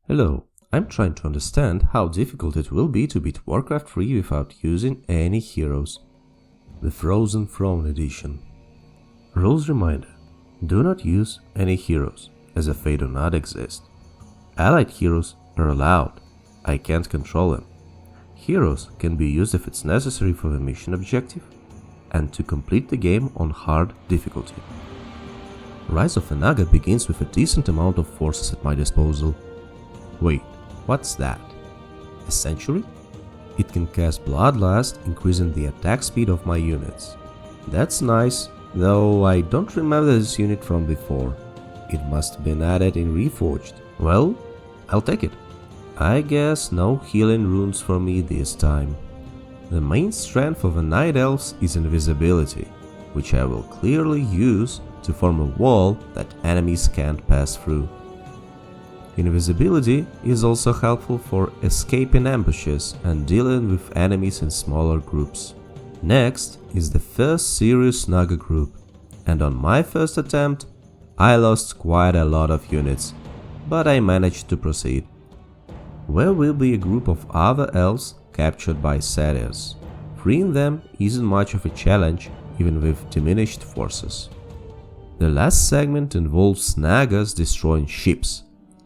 Hello, I'm trying to understand how difficult it will be to beat Warcraft 3 without using any heroes. The Frozen Throne Edition. Rules reminder: do not use any heroes, as if they do not exist. Allied heroes are allowed. I can't control them. Heroes can be used if it's necessary for the mission objective and to complete the game on hard difficulty. Rise of the Naga begins with a decent amount of forces at my disposal. Wait, what's that? A Century? It can cast Bloodlust, increasing the attack speed of my units. That's nice, though I don't remember this unit from before. It must have been added in Reforged. Well, I'll take it. I guess no healing runes for me this time. The main strength of the Night Elves is invisibility, which I will clearly use to form a wall that enemies can't pass through. Invisibility is also helpful for escaping ambushes and dealing with enemies in smaller groups. Next is the first serious Naga group, and on my first attempt I lost quite a lot of units, but I managed to proceed. There will be a group of other elves captured by satyrs. Freeing them isn't much of a challenge, even with diminished forces. The last segment involves Nagas destroying ships.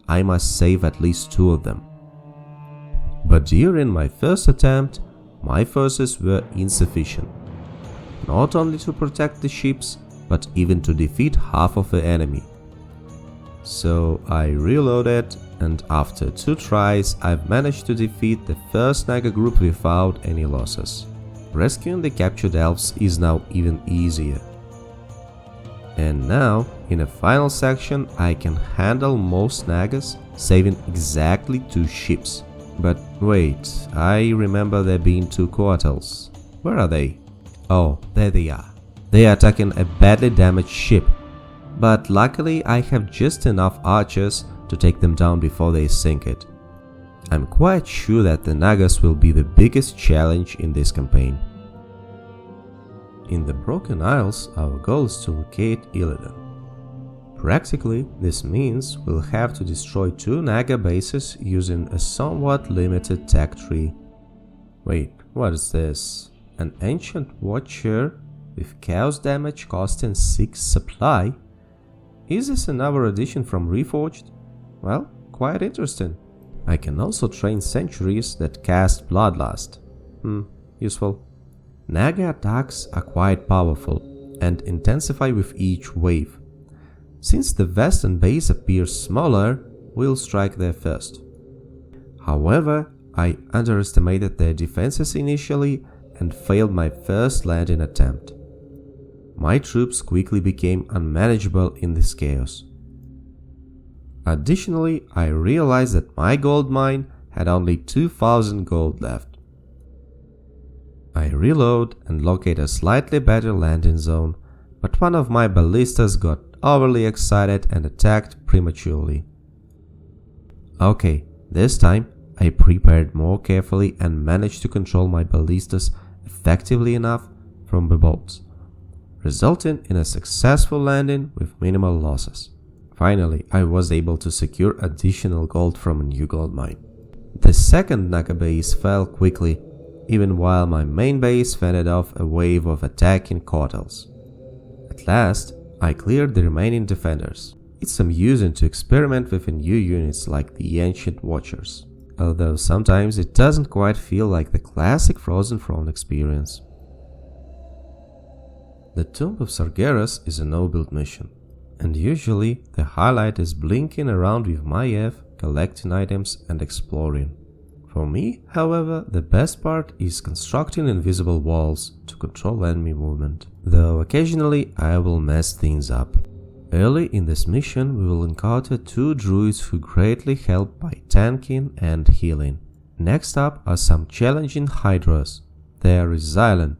I must save at least 2 of them. But during my first attempt, my forces were insufficient, not only to protect the ships, but even to defeat half of the enemy. So I reloaded, and after 2 tries I've managed to defeat the first Naga group without any losses. Rescuing the captured elves is now even easier. And now, in a final section, I can handle most Nagas, saving exactly 2 ships. But wait, I remember there being 2 Coatls. Where are they? Oh, there they are. They are attacking a badly damaged ship. But luckily I have just enough archers to take them down before they sink it. I'm quite sure that the Nagas will be the biggest challenge in this campaign. In the Broken Isles, our goal is to locate Illidan. Practically, this means we'll have to destroy 2 Naga bases using a somewhat limited tech tree. Wait, what is this? An ancient watcher with chaos damage costing 6 supply? Is this another addition from Reforged? Well, quite interesting. I can also train sentries that cast Bloodlust. Useful. Naga attacks are quite powerful and intensify with each wave. Since the western base appears smaller, we'll strike there first. However, I underestimated their defenses initially and failed my first landing attempt. My troops quickly became unmanageable in this chaos. Additionally, I realized that my gold mine had only 2,000 gold left. I reload and locate a slightly better landing zone, but one of my ballistas got overly excited and attacked prematurely. Okay, this time I prepared more carefully and managed to control my ballistas effectively enough from the bolts, resulting in a successful landing with minimal losses. Finally, I was able to secure additional gold from a new gold mine. The second Naga base fell quickly, even while my main base fended off a wave of attacking Coatls. At last, I cleared the remaining defenders. It's amusing to experiment with new units like the Ancient Watchers, although sometimes it doesn't quite feel like the classic Frozen Throne experience. The Tomb of Sargeras is a no-build mission, and usually the highlight is blinking around with my F, collecting items and exploring. For me, however, the best part is constructing invisible walls to control enemy movement, though occasionally I will mess things up. Early in this mission we will encounter 2 druids who greatly help by tanking and healing. Next up are some challenging hydras. They are resilient,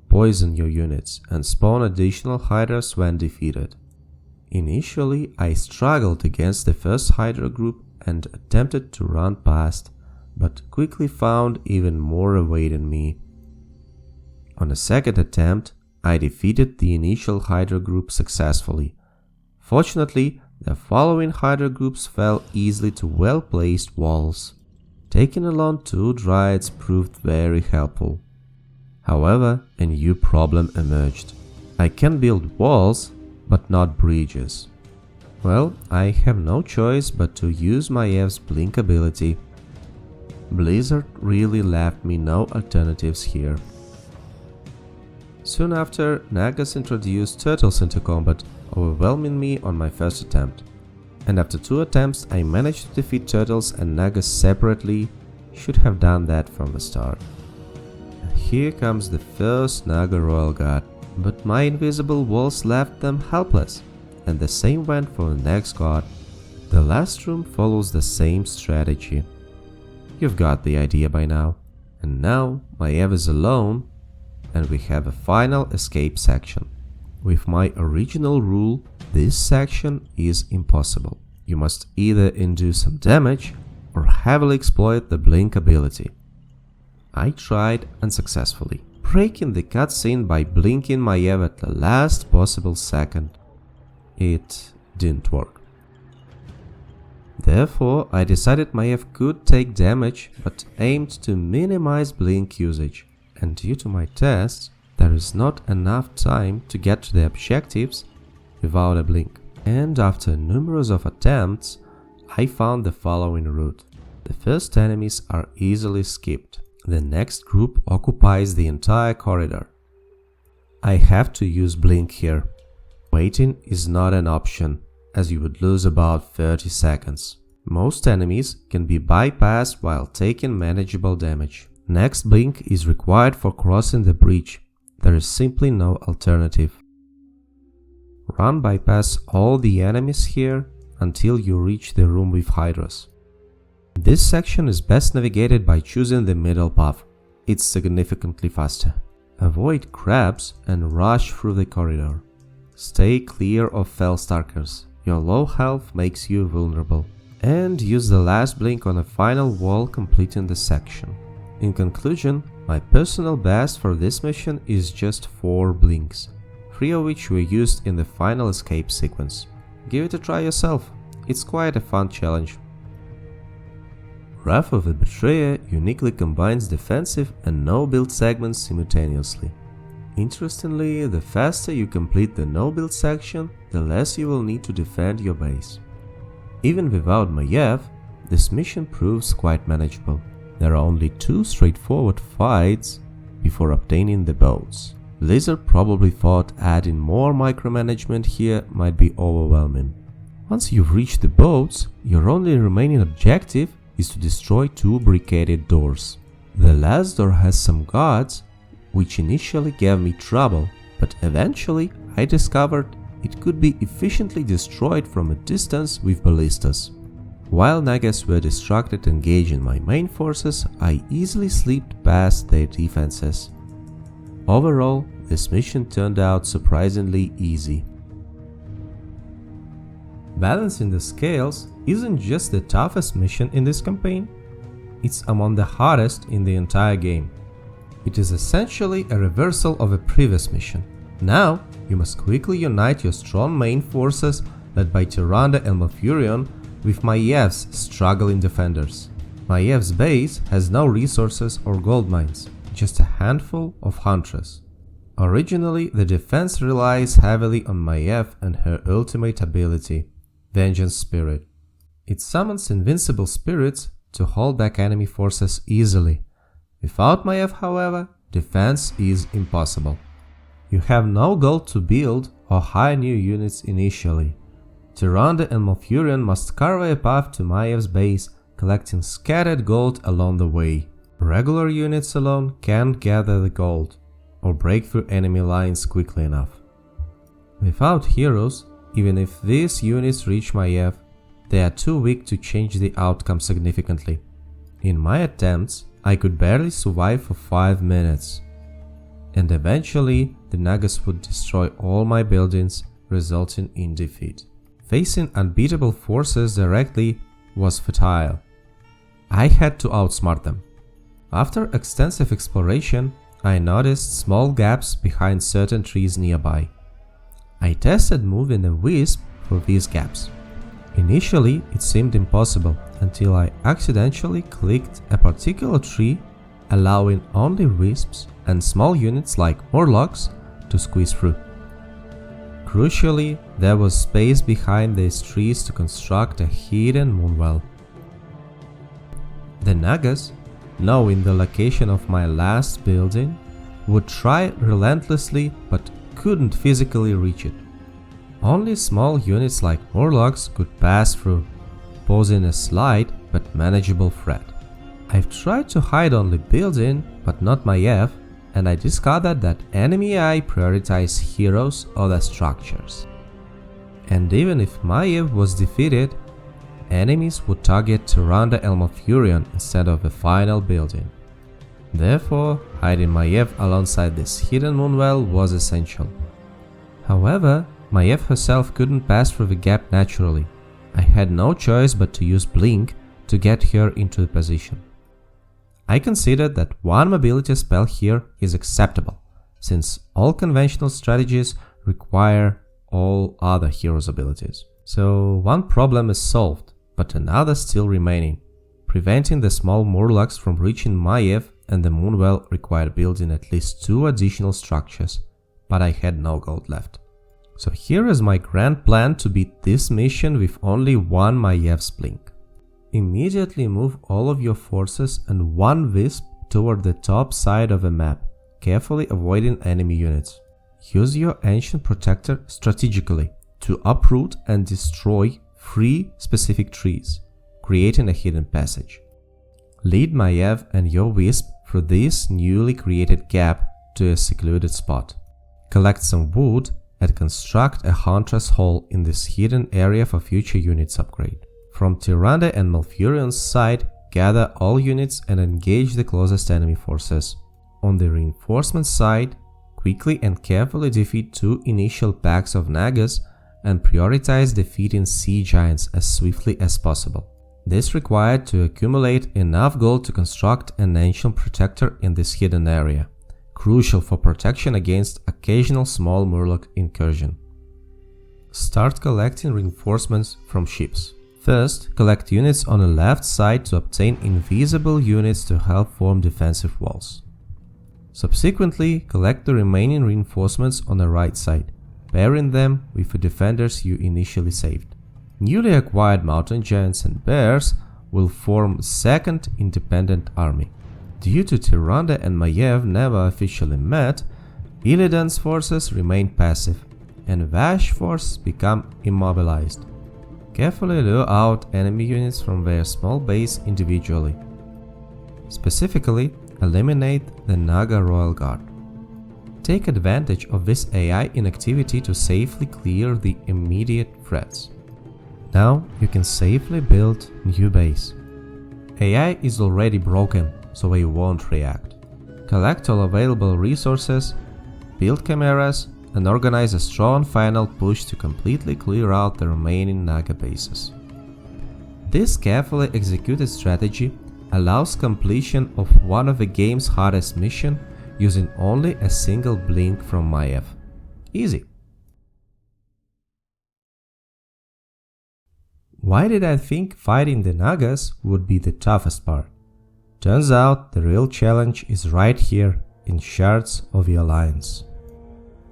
poison your units, and spawn additional hydras when defeated. Initially I struggled against the first hydra group and attempted to run past, but quickly found even more awaiting me. On a second attempt, I defeated the initial Hydra group successfully. Fortunately, the following Hydra groups fell easily to well-placed walls. Taking along 2 Dryads proved very helpful. However, a new problem emerged. I can build walls, but not bridges. Well, I have no choice but to use Maev's Blink ability. Blizzard really left me no alternatives here. Soon after, Nagas introduced turtles into combat, overwhelming me on my first attempt. And after 2 attempts, I managed to defeat turtles and Nagas separately. Should have done that from the start. Here comes the first Naga Royal Guard, but my invisible walls left them helpless, and the same went for the next guard. The last room follows the same strategy. You've got the idea by now. And now Maiev is alone, and we have a final escape section. With my original rule, this section is impossible. You must either induce some damage or heavily exploit the Blink ability. I tried unsuccessfully, breaking the cutscene by blinking Maiev at the last possible second. It didn't work. Therefore, I decided Maiev could take damage, but aimed to minimize blink usage, and due to my tests, there is not enough time to get to the objectives without a blink. And after numerous of attempts, I found the following route. The first enemies are easily skipped. The next group occupies the entire corridor. I have to use blink here. Waiting is not an option, as you would lose about 30 seconds. Most enemies can be bypassed while taking manageable damage. Next blink is required for crossing the breach. There is simply no alternative. Run bypass all the enemies here until you reach the room with Hydras. This section is best navigated by choosing the middle path. It's significantly faster. Avoid crabs and rush through the corridor. Stay clear of Fellstalkers. Your low health makes you vulnerable. And use the last blink on a final wall completing the section. In conclusion, my personal best for this mission is just 4 blinks, 3 of which were used in the final escape sequence. Give it a try yourself, it's quite a fun challenge. Wrath of the Betrayer uniquely combines defensive and no-build segments simultaneously. Interestingly, the faster you complete the no-build section, the less you will need to defend your base. Even without Maiev, this mission proves quite manageable. There are only 2 straightforward fights before obtaining the boats. Blizzard probably thought adding more micromanagement here might be overwhelming. Once you've reached the boats, your only remaining objective is to destroy 2 barricaded doors. The last door has some guards, which initially gave me trouble, but eventually I discovered it could be efficiently destroyed from a distance with ballistas. While Nagas were distracted engaging my main forces, I easily slipped past their defenses. Overall, this mission turned out surprisingly easy. Balancing the scales isn't just the toughest mission in this campaign, it's among the hardest in the entire game. It is essentially a reversal of a previous mission. Now, you must quickly unite your strong main forces led by Tyrande and Malfurion with Maiev's struggling defenders. Maiev's base has no resources or gold mines, just a handful of hunters. Originally, the defense relies heavily on Maiev and her ultimate ability, Vengeance Spirit. It summons invincible spirits to hold back enemy forces easily. Without Maiev, however, defense is impossible. You have no gold to build or hire new units initially. Tyrande and Malfurion must carve a path to Maiev's base, collecting scattered gold along the way. Regular units alone can't gather the gold or break through enemy lines quickly enough. Without heroes, even if these units reach Maiev, they are too weak to change the outcome significantly. In my attempts, I could barely survive for 5 minutes. And eventually, the Nagas would destroy all my buildings, resulting in defeat. Facing unbeatable forces directly was futile. I had to outsmart them. After extensive exploration, I noticed small gaps behind certain trees nearby. I tested moving a wisp through these gaps. Initially, it seemed impossible until I accidentally clicked a particular tree, allowing only wisps and small units like Morlocks to squeeze through. Crucially, there was space behind these trees to construct a hidden moonwell. The Nagas, knowing the location of my last building, would try relentlessly but couldn't physically reach it. Only small units like Morlocks could pass through, posing a slight but manageable threat. I've tried to hide on the building, but not Maiev, and I discovered that enemy AI prioritize heroes over structures. And even if Maiev was defeated, enemies would target Tyrande El Malfurion instead of the final building. Therefore, hiding Maiev alongside this hidden moonwell was essential. However, Maiev herself couldn't pass through the gap naturally. I had no choice but to use Blink to get her into the position. I considered that one mobility spell here is acceptable, since all conventional strategies require all other heroes' abilities. So one problem is solved, but another still remaining. Preventing the small Morlocks from reaching Maiev and the Moonwell required building at least 2 additional structures, but I had no gold left. So here is my grand plan to beat this mission with only one Maiev's Blink. Immediately move all of your forces and one wisp toward the top side of a map, carefully avoiding enemy units. Use your Ancient Protector strategically to uproot and destroy 3 specific trees, creating a hidden passage. Lead Maiev and your wisp through this newly created gap to a secluded spot. Collect some wood and construct a Hunter's Hall in this hidden area for future units upgrade. From Tyrande and Malfurion's side, gather all units and engage the closest enemy forces. On the reinforcement side, quickly and carefully defeat 2 initial packs of Nagas and prioritize defeating Sea Giants as swiftly as possible. This required to accumulate enough gold to construct an Ancient Protector in this hidden area, crucial for protection against occasional small Murloc incursion. Start collecting reinforcements from ships. First, collect units on the left side to obtain invisible units to help form defensive walls. Subsequently, collect the remaining reinforcements on the right side, pairing them with the defenders you initially saved. Newly acquired mountain giants and bears will form a second independent army. Due to Tyrande and Maiev never officially met, Illidan's forces remain passive, and Vash forces become immobilized. Carefully lure out enemy units from their small base individually. Specifically, eliminate the Naga Royal Guard. Take advantage of this AI inactivity to safely clear the immediate threats. Now you can safely build new base. AI is already broken, so it won't react. Collect all available resources, build chimeras, and organize a strong final push to completely clear out the remaining Naga bases. This carefully executed strategy allows completion of one of the game's hardest missions using only a single blink from Maiev. Easy! Why did I think fighting the Nagas would be the toughest part? Turns out the real challenge is right here in Shards of the Alliance.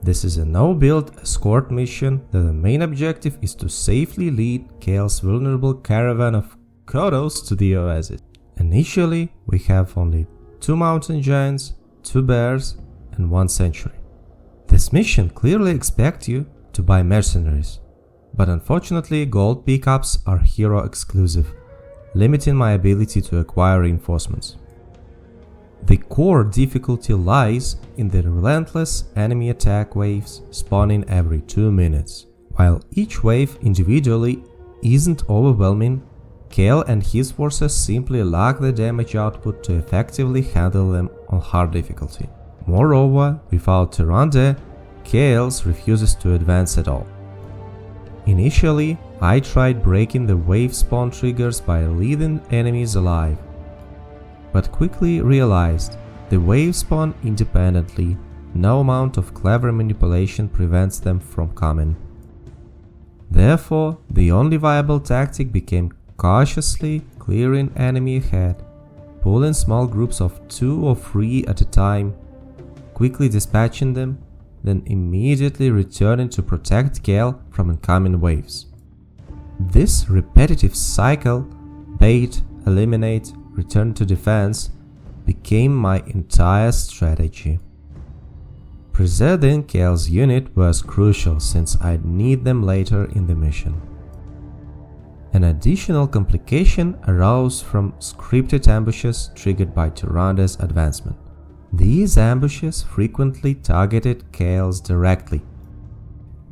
This is a no-build escort mission that the main objective is to safely lead Kael's vulnerable caravan of Kodos to the oasis. Initially, we have only 2 mountain giants, 2 bears, and 1 sentry. This mission clearly expects you to buy mercenaries, but unfortunately gold pickups are hero exclusive, limiting my ability to acquire reinforcements. The core difficulty lies in the relentless enemy attack waves spawning every 2 minutes. While each wave individually isn't overwhelming, Kael and his forces simply lack the damage output to effectively handle them on hard difficulty. Moreover, without Tyrande, Kael's refuses to advance at all. Initially, I tried breaking the wave spawn triggers by leaving enemies alive, but quickly realized the wave spawn independently, no amount of clever manipulation prevents them from coming. Therefore, the only viable tactic became cautiously clearing enemy ahead, pulling small groups of 2 or 3 at a time, quickly dispatching them, then immediately returning to protect Gale from incoming waves. This repetitive cycle, bait, eliminate, return to defense, became my entire strategy. Preserving Gale's unit was crucial since I'd need them later in the mission. An additional complication arose from scripted ambushes triggered by Tyrande's advancement. These ambushes frequently targeted Gales directly.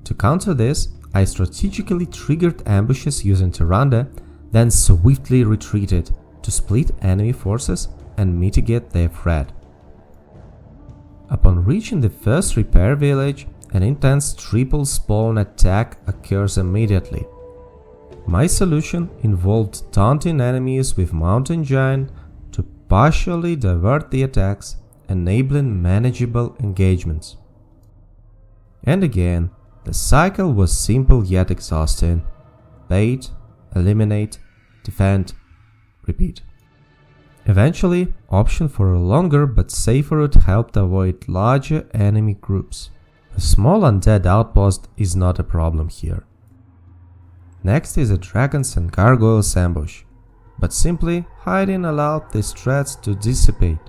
To counter this, I strategically triggered ambushes using Tyrande, then swiftly retreated to split enemy forces and mitigate their threat. Upon reaching the first repair village, an intense triple spawn attack occurs immediately. My solution involved taunting enemies with Mountain Giant to partially divert the attacks, enabling manageable engagements. And again, the cycle was simple yet exhausting. Bait, eliminate, defend, repeat. Eventually, option for a longer but safer route helped avoid larger enemy groups. A small undead outpost is not a problem here. Next is a Dragons and Gargoyles ambush, but simply hiding allowed these threats to dissipate.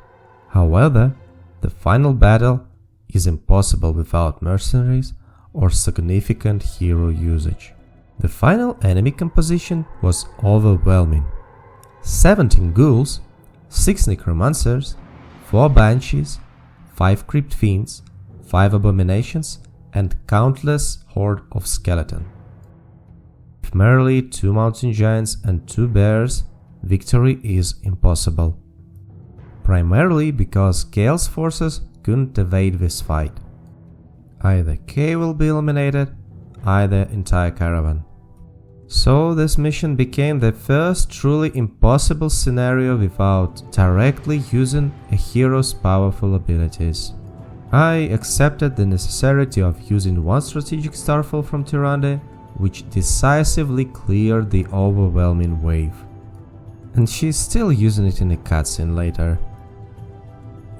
However, the final battle is impossible without mercenaries or significant hero usage. The final enemy composition was overwhelming. 17 ghouls, 6 necromancers, 4 banshees, 5 crypt fiends, 5 abominations, and countless horde of skeleton. With merely 2 mountain giants and 2 bears, victory is impossible. Primarily because Gale's forces couldn't evade this fight. Either K will be eliminated, either entire caravan. So this mission became the first truly impossible scenario without directly using a hero's powerful abilities. I accepted the necessity of using one strategic starfall from Tyrande, which decisively cleared the overwhelming wave. And she's still using it in a cutscene later.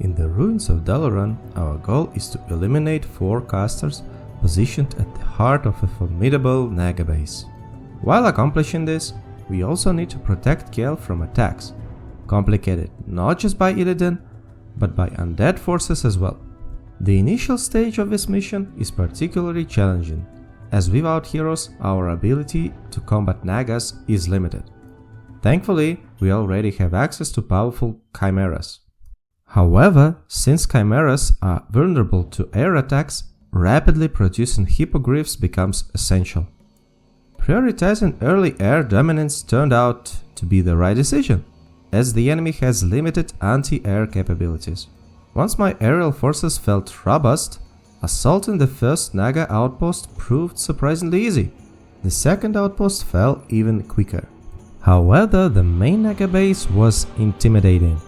In the Ruins of Dalaran, our goal is to eliminate 4 casters positioned at the heart of a formidable Naga base. While accomplishing this, we also need to protect Gale from attacks, complicated not just by Illidan, but by undead forces as well. The initial stage of this mission is particularly challenging, as without heroes our ability to combat Nagas is limited. Thankfully, we already have access to powerful chimeras. However, since chimeras are vulnerable to air attacks, rapidly producing hippogriffs becomes essential. Prioritizing early air dominance turned out to be the right decision, as the enemy has limited anti-air capabilities. Once my aerial forces felt robust, assaulting the first Naga outpost proved surprisingly easy. The second outpost fell even quicker. However, the main Naga base was intimidating,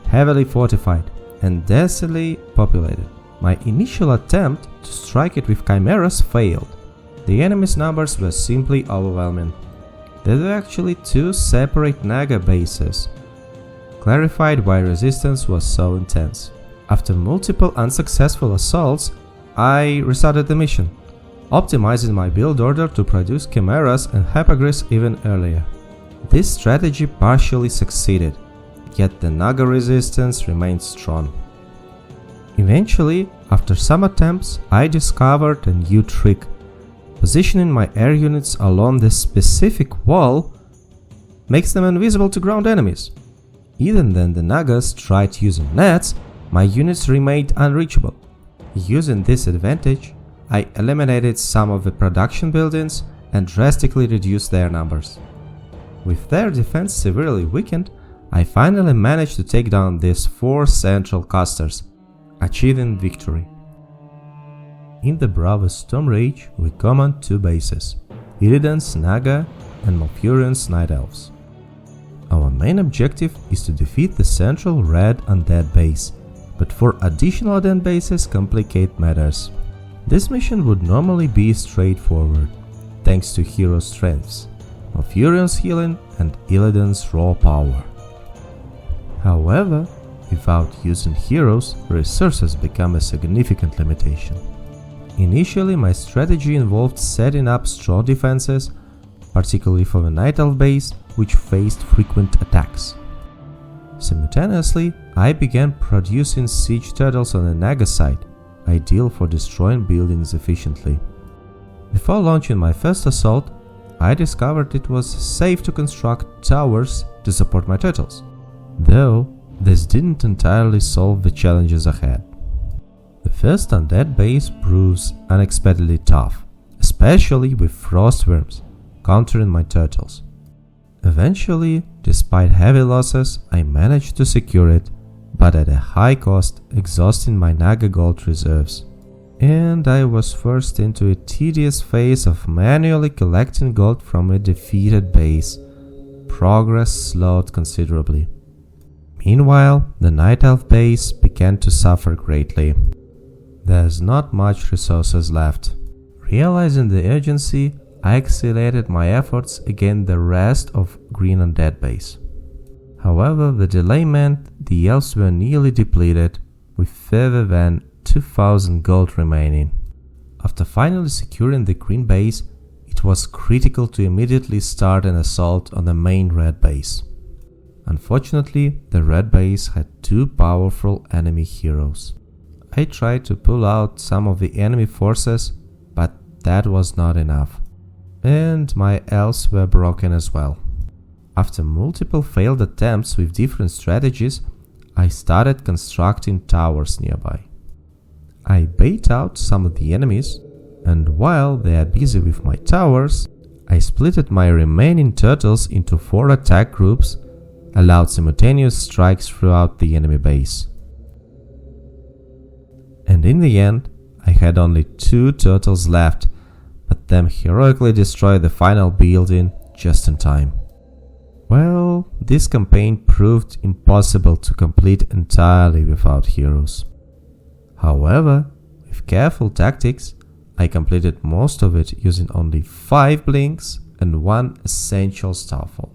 heavily fortified, and densely populated. My initial attempt to strike it with chimeras failed. The enemy's numbers were simply overwhelming. There were actually 2 separate Naga bases, clarified why resistance was so intense. After multiple unsuccessful assaults, I restarted the mission, optimizing my build order to produce chimeras and hippogriffs even earlier. This strategy partially succeeded, yet the Naga resistance remained strong. Eventually, after some attempts, I discovered a new trick. Positioning my air units along this specific wall makes them invisible to ground enemies. Even then the Nagas tried using nets, my units remained unreachable. Using this advantage, I eliminated some of the production buildings and drastically reduced their numbers. With their defense severely weakened, I finally managed to take down these 4 central casters, achieving victory. In the Brothers Stormrage, we command 2 bases, Illidan's Naga and Malfurion's Night Elves. Our main objective is to defeat the central red undead base, but 4 additional undead bases complicate matters. This mission would normally be straightforward. thanks to hero strengths, Malfurion's healing and Illidan's raw power. However, without using heroes, resources become a significant limitation. Initially, my strategy involved setting up strong defenses, particularly for the Night Elf base, which faced frequent attacks. Simultaneously, I began producing siege turtles on the Naga side, ideal for destroying buildings efficiently. Before launching my first assault, I discovered it was safe to construct towers to support my turtles, though this didn't entirely solve the challenges ahead. The first undead base proves unexpectedly tough, especially with frost worms countering my turtles. Eventually, despite heavy losses, I managed to secure it, but at a high cost, exhausting my Naga gold reserves. And I was forced into a tedious phase of manually collecting gold from a defeated base. Progress slowed considerably. Meanwhile, the Night Elf base began to suffer greatly. There's not much resources left. Realizing the urgency, I accelerated my efforts against the rest of Green Undead base. However, the delay meant the elves were nearly depleted, with further than 2000 gold remaining. After finally securing the green base, it was critical to immediately start an assault on the main red base. Unfortunately, the red base had two powerful enemy heroes. I tried to pull out some of the enemy forces, but that was not enough. And my elves were broken as well. After multiple failed attempts with different strategies, I started constructing towers nearby. I bait out some of the enemies, and while they are busy with my towers, I splitted my remaining turtles into 4 attack groups, allowed simultaneous strikes throughout the enemy base. And in the end, I had only 2 turtles left, but them heroically destroyed the final building just in time. Well, this campaign proved impossible to complete entirely without heroes. However, with careful tactics, I completed most of it using only 5 blinks and 1 essential starfall.